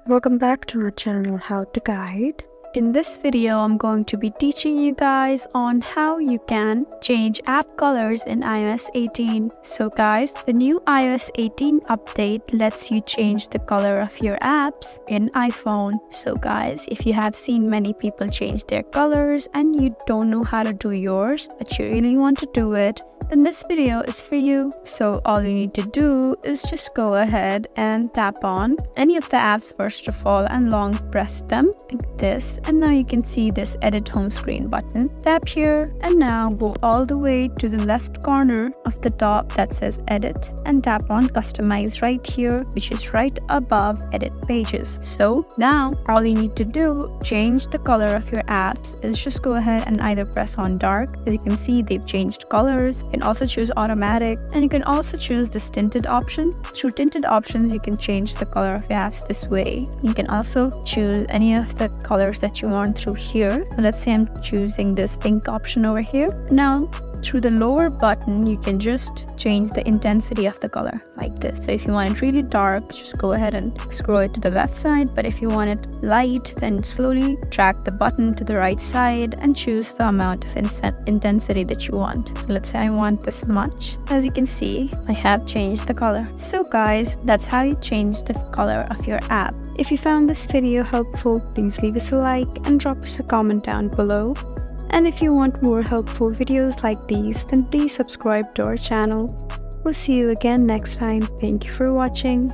Welcome back to our channel How to Guide. In this video, I'm going to be teaching you guys on how you can change app colors in iOS 18. So guys, the new iOS 18 update lets you change the color of your apps in iPhone. So guys, if you have seen many people change their colors and you don't know how to do yours, but you really want to do it, then this video is for you. So all you need to do is just go ahead and tap on any of the apps first of all and long press them like this, and now you can see this edit home screen button. Tap here and now go all the way to the left corner of the top that says edit and tap on customize right here, which is right above edit pages. So now all you need to do change the color of your apps is just go ahead and either press on dark. As you can see, they've changed colors. You can also choose automatic, and you can also choose this tinted option. Through tinted options, you can change the color of your apps this way. You can also choose any of the colors that you want through here. So let's say I'm choosing this pink option over here. Now through the lower button, you can just change the intensity of the color like this. So if you want it really dark, just go ahead and scroll it to the left side. But if you want it light, then slowly drag the button to the right side and choose the amount of intensity that you want. So let's say I want this much. As you can see, I have changed the color. So guys, that's how you change the color of your app. If you found this video helpful, please leave us a like and drop us a comment down below. And if you want more helpful videos like these, then please subscribe to our channel. We'll see you again next time. Thank you for watching.